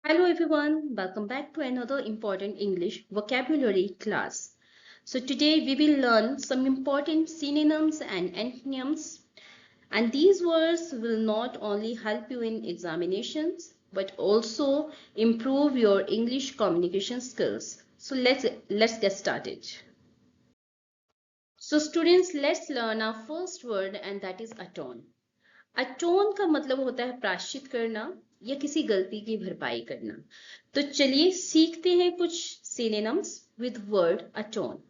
Hello everyone, welcome back to another important English vocabulary class. So today we will learn some important synonyms and antonyms, and these words will not only help you in examinations but also improve your English communication skills. So let's get started. So students, let's learn our first word and that is atone. अटोन का मतलब होता है प्रायश्चित करना या किसी गलती की भरपाई करना। तो चलिए सीखते हैं कुछ सिनोनिम्स विद वर्ड अटोन।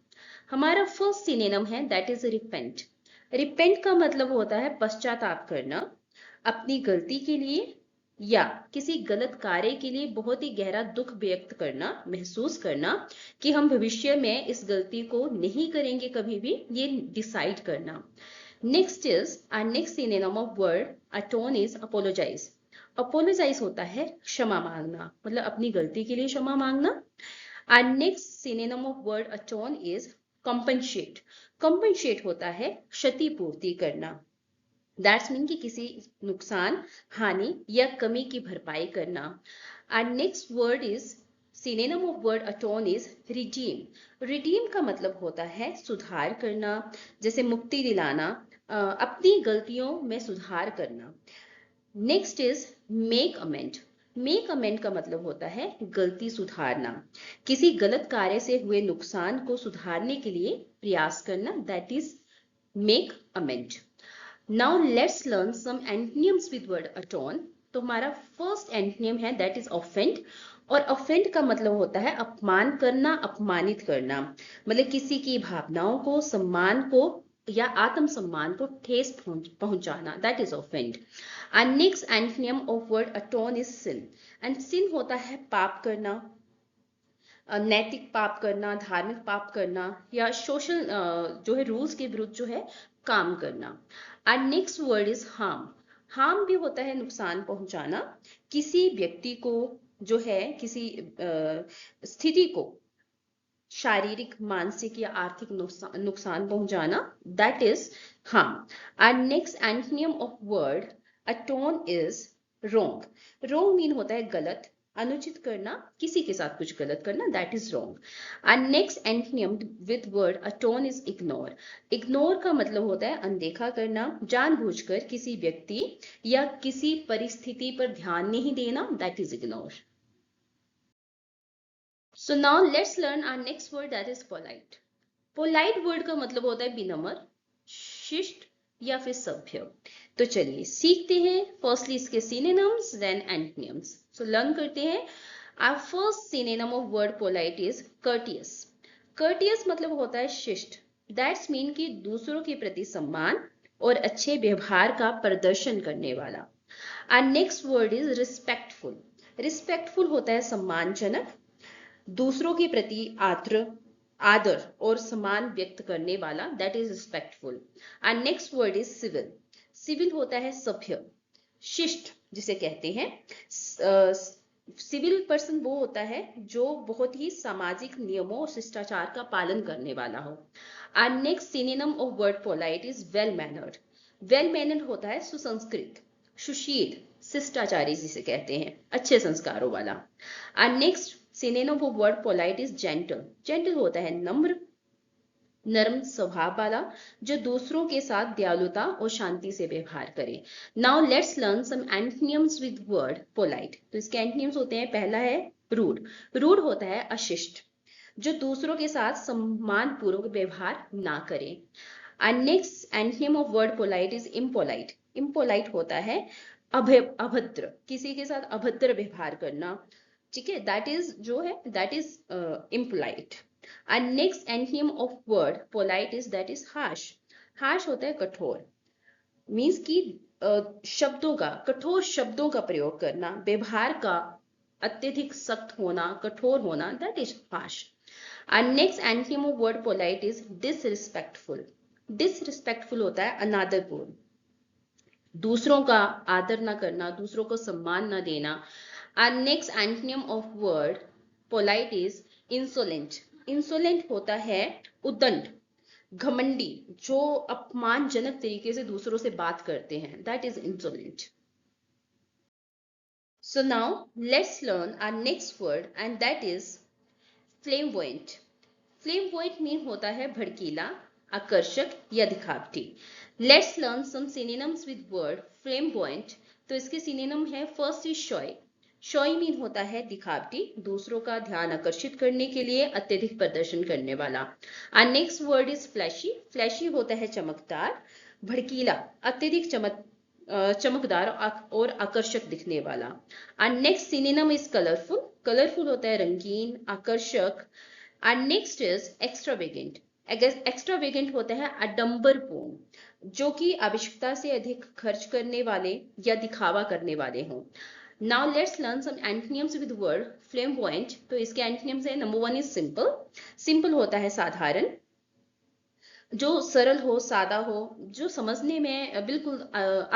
हमारा फर्स्ट सिनोनिम है दैट इज रिपेंट। रिपेंट का मतलब होता है पश्चाताप करना अपनी गलती के लिए या किसी गलत कार्य के लिए बहुत ही गहरा दुख व्यक्त करना, महसूस करना कि हम भविष्य में इस गलती को नहीं करेंगे कभी भी, ये डिसाइड करना। Next is our next synonym of word atone is apologize. apologize होता है क्षमा मांगना, मतलब अपनी गलती के लिए क्षमा मांगना। our next synonym of word atone is compensate. compensate होता है क्षतिपूर्ति करना। दैट्स मीन कि किसी नुकसान, हानि या कमी की भरपाई करना। our next word is synonym of word atone is redeem. redeem का मतलब होता है सुधार करना, जैसे मुक्ति दिलाना, अपनी गलतियों में सुधार करना। Next is make amend. Make amend का मतलब होता है गलती सुधारना, किसी गलत कार्य से हुए नुकसान को सुधारने के लिए प्रयास करना, that is make amend. Now let's learn some antonyms with word atone. तो हमारा फर्स्ट एंटोनिम है दैट इज ऑफेंड। और ऑफेंड का मतलब होता है अपमान करना, अपमानित करना, मतलब किसी की भावनाओं को, सम्मान को या आत्मसम्मान को ठेस पहुंचाना, that is offend. And next antonym of word atone is sin. And sin होता है पाप करना, नैतिक पाप करना, धार्मिक पाप करना या सोशल जो है रूल्स के विरुद्ध जो है काम करना। And next word is harm. Harm भी होता है नुकसान पहुंचाना, किसी व्यक्ति को जो है किसी स्थिति को शारीरिक, मानसिक या आर्थिक नुकसान पहुंचाना, that is harm. And next antonym of word atone is wrong. Wrong mean होता है गलत, अनुचित करना, किसी के साथ कुछ गलत करना, that is wrong. And next antonym with word atone is ignore. Ignore का मतलब होता है अनदेखा करना, जानबूझकर किसी व्यक्ति या किसी परिस्थिति पर ध्यान नहीं देना, that is ignore. So now let's learn our next word that is polite. Polite word का मतलब होता है विनम्र, शिष्ट या फिर सभ्य। तो चलिए सीखते हैं फर्स्टली इसके synonyms then antonyms. So learn करते हैं। Our first synonym of word polite is courteous. Courteous मतलब होता है शिष्ट। That's mean कि दूसरों के प्रति सम्मान और अच्छे व्यवहार का प्रदर्शन करने वाला। Our next word is respectful. Respectful होता है सम्मानजनक, दूसरों के प्रति आदर और सम्मान व्यक्त करने वाला, that is respectful. And next word is civil. Civil होता है सभ्य, शिष्ट जिसे कहते हैं। सिविल पर्सन वो होता है जो बहुत ही सामाजिक नियमों और शिष्टाचार का पालन करने वाला हो। And next synonym of word polite is well mannered. Well mannered होता है सुसंस्कृत, सुशील, शिष्टाचारी जिसे कहते हैं, अच्छे संस्कारों वाला। And next synonym of word polite is gentle. Gentle होता है नम्र, नर्म स्वभाव वाला, जो दूसरों के साथ दयालुता और शांति से व्यवहार करे। Now let's learn some antonyms with word polite. तो इसके एंटोनिम्स होते हैं, पहला है रूड। रूड होता है अशिष्ट, जो दूसरों के साथ सम्मान पूर्वक व्यवहार ना करे। And next antonym of word polite is impolite. Impolite होता है अभद्र, किसी के साथ अभद्र व्यवहार करना, ठीक है, दैट इज जो है that is impolite. And next antonym of word polite is that is harsh. Harsh होता है कठोर, मीन्स की शब्दों का, कठोर शब्दों का प्रयोग करना, व्यवहार का अत्यधिक सख्त होना, कठोर होना, that is harsh. And next antonym of word polite is disrespectful. Disrespectful होता है अनादरपूर्ण, दूसरों का आदर ना करना, दूसरों को सम्मान ना देना। And next antonym of word polite is insolent. Insolent होता है उद्दंड, घमंडी, जो अपमानजनक तरीके से दूसरों से बात करते हैं, that is insolent. So now let's learn our next word and that is flamboyant. Flamboyant mean होता है भड़कीला, आकर्षक या दिखावटी. Let's learn some synonyms with word flamboyant. तो इसके synonym है first is showy. Showy mean होता है दिखावटी, दूसरों का ध्यान आकर्षित करने के लिए अत्यधिक प्रदर्शन करने वाला. Our next word is flashy. Flashy होता है चमकदार, भड़कीला, अत्यधिक चमकदार और आकर्षक दिखने वाला. And next synonym is colorful. Colorful होता है रंगीन, आकर्षक. And next is extravagant. Extravagant होता है आडंबरपूर्ण, जो कि आवश्यकता से अधिक खर्च करने वाले या दिखावा करने वाले हों. Now let's learn some antonyms with word flamboyant. तो इसके antonyms है, number 1 is simple. Simple होता है साधारण, जो सरल हो, सादा हो, जो समझने में बिल्कुल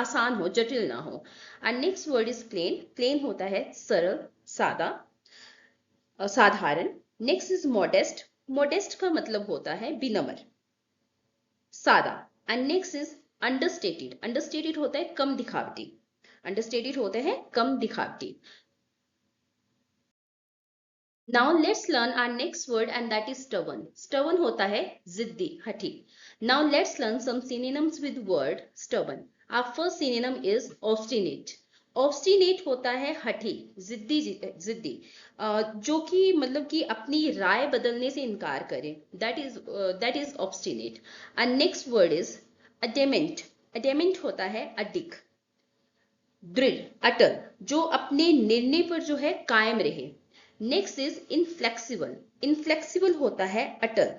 आसान हो, जटिल ना हो. And next word is plain. Plain होता है सरल, सादा, साधारण. Next is modest. मॉडेस्ट का मतलब होता है विनम्र, सादा. And next is understated. Understated होता है कम दिखावटी. अंडरस्टेटेड होते हैं कम दिखावटी. Now let's learn our next word and that is stubborn. Stubborn होता है जिद्दी, हठी. Now let's learn some synonyms with word stubborn. Our first synonym is obstinate. Obstinate होता है हठी, जिद्दी, जिद्दी, जो कि मतलब कि अपनी राय बदलने से इनकार करे. That is obstinate. And next word is adamant. Adamant होता है अडिग, दृढ़, अटल, जो अपने निर्णय पर जो है कायम रहे. Next is inflexible. इनफ्लेक्सिबल होता है अटल,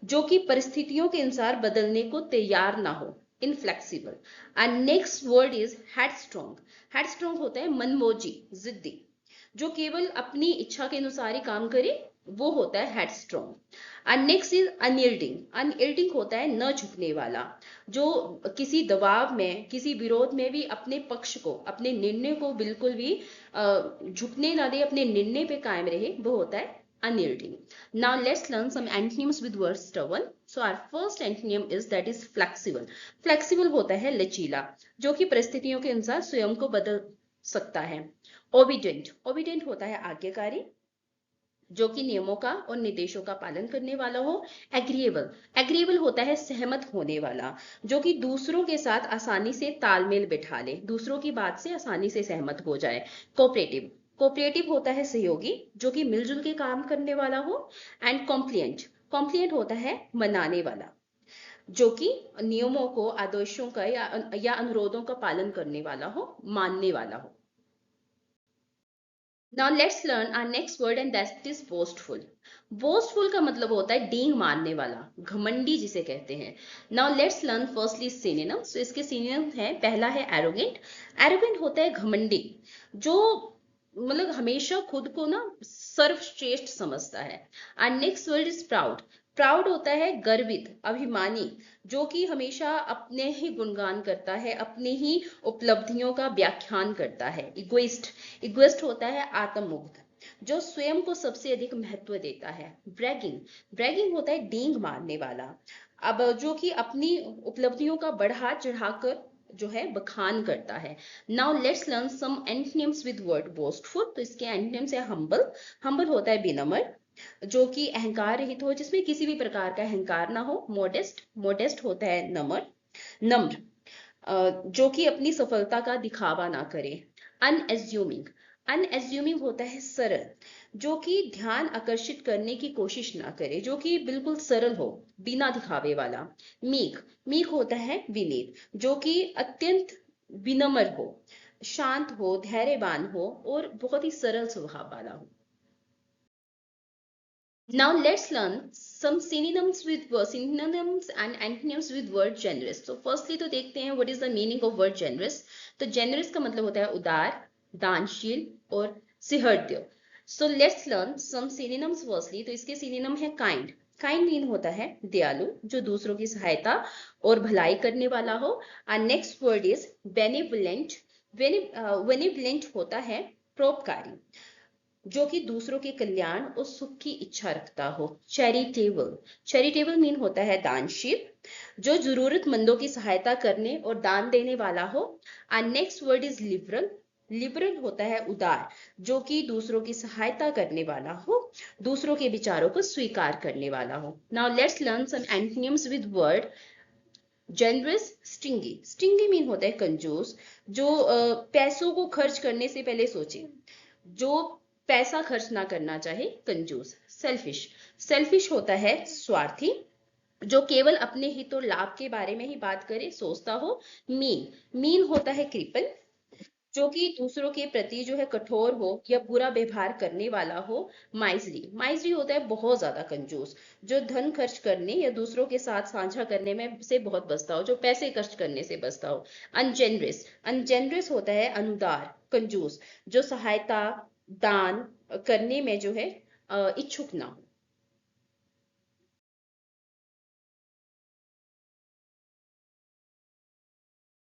जो कि परिस्थितियों के अनुसार बदलने को तैयार ना हो. Inflexible. And next word is headstrong. Headstrong होता है मनमोजी, जिद्दी, जो केवल अपनी इच्छा के अनुसार ही काम करे, वो होता है headstrong. And next is unyielding. Unyielding होता है न झुकने वाला, जो किसी दबाव में, किसी विरोध में भी अपने पक्ष को, अपने निर्णय को बिल्कुल भी झुकने ना दे, अपने निर्णय पे कायम रहे, वो होता है unyielding. Now let's learn some antonyms with word stubborn. So our first antonym is that is flexible. Flexible होता है लचीला, जो कि परिस्थितियों के अनुसार स्वयं को बदल सकता है. Obedient. Obedient होता है आज्ञाकारी, जो कि नियमों का और निर्देशों का पालन करने वाला हो. एग्रीएबल. एग्रीएबल होता है सहमत होने वाला, जो कि दूसरों के साथ आसानी से तालमेल बिठा ले, दूसरों की बात से आसानी से सहमत हो जाए. कोऑपरेटिव. कोऑपरेटिव होता है सहयोगी, जो कि मिलजुल के काम करने वाला हो. एंड कॉम्प्लिएंट. कॉम्प्लिएंट होता है मनाने वाला, जो कि नियमों को, आदेशों का या अनुरोधों का पालन करने वाला हो, मानने वाला हो. Now let's learn our next word and that is boastful. Boastful का मतलब होता है डींग मारने वाला, घमंडी जिसे कहते हैं. Now let's learn firstly synonyms. So इसके synonyms हैं, पहला है arrogant. Arrogant होता है घमंडी, जो मतलब हमेशा खुद को ना सर्वश्रेष्ठ समझता है. And next word is proud. Proud होता है गर्वित, अभिमानी, जो कि हमेशा अपने ही गुणगान करता है, अपने ही उपलब्धियों का व्याख्यान करता है. इगोइस्ट. इगोइस्ट होता है आत्ममुग्ध, जो स्वयं को सबसे अधिक महत्व देता है. ब्रैगिंग. ब्रैगिंग होता है डींग मारने वाला, अब जो कि अपनी उपलब्धियों का बढ़ा चढ़ाकर जो है बखान करता है. Now let's learn some antonyms with word boastful. तो इसके एंटोनिम्स है हम्बल. हम्बल होता है विनम्र, जो कि अहंकार रहित हो, जिसमें किसी भी प्रकार का अहंकार ना हो. मोडेस्ट. मोडेस्ट होता है नम्र, जो कि अपनी सफलता का दिखावा ना करे. अनएज्यूमिंग. अनएज्यूमिंग होता है सरल, जो कि ध्यान आकर्षित करने की कोशिश ना करे, जो कि बिल्कुल सरल हो, बिना दिखावे वाला. मीक. मीक होता है विनीत, जो कि अत्यंत विनम्र हो, शांत हो, धैर्यवान हो और बहुत ही सरल स्वभाव वाला हो. Now let's learn some synonyms and antonyms with word generous. So firstly तो देखते हैं what is the meaning of word generous. तो generous का मतलब होता है उदार, दानशील और सुहृदय. So let's learn some synonyms firstly. तो इसके synonym है kind. Kind mean होता है दयालु, जो दूसरों की सहायता और भलाई करने वाला हो. And next word is benevolent. Benevolent होता है परोपकारी, जो कि दूसरों के कल्याण और सुख की इच्छा रखता हो. चैरिटेबल. चैरिटेबल मीन होता है दानशील, जो जरूरतमंदों की सहायता करने और दान देने वाला हो. And next word is liberal. Liberal होता है उदार, जो कि दूसरों की सहायता करने वाला हो, दूसरों के विचारों को स्वीकार करने वाला हो। Now let's learn some antonyms with word. Generous, stingy. Stingy mean होता है कंजूस, जो पैसों को खर्च करने से पहले सोचे, जो पैसा खर्च ना करना चाहे, कंजूस। सेल्फिश, सेल्फिश होता है स्वार्थी, जो केवल अपने हित और लाभ के बारे में ही बात करे, सोचता हो। मीन, मीन होता है कृपण, जो कि दूसरों के प्रति जो है कठोर हो या बुरा व्यवहार करने वाला हो। माइजरी, माइजरी होता है बहुत ज्यादा कंजूस, जो धन खर्च करने या दूसरों के साथ साझा करने में से बहुत बचता हो, जो पैसे खर्च करने से बचता हो। अनजेनरस, अनजेनरस होता है अनुदार, कंजूस, जो सहायता दान करने में जो है इच्छुक ना हो।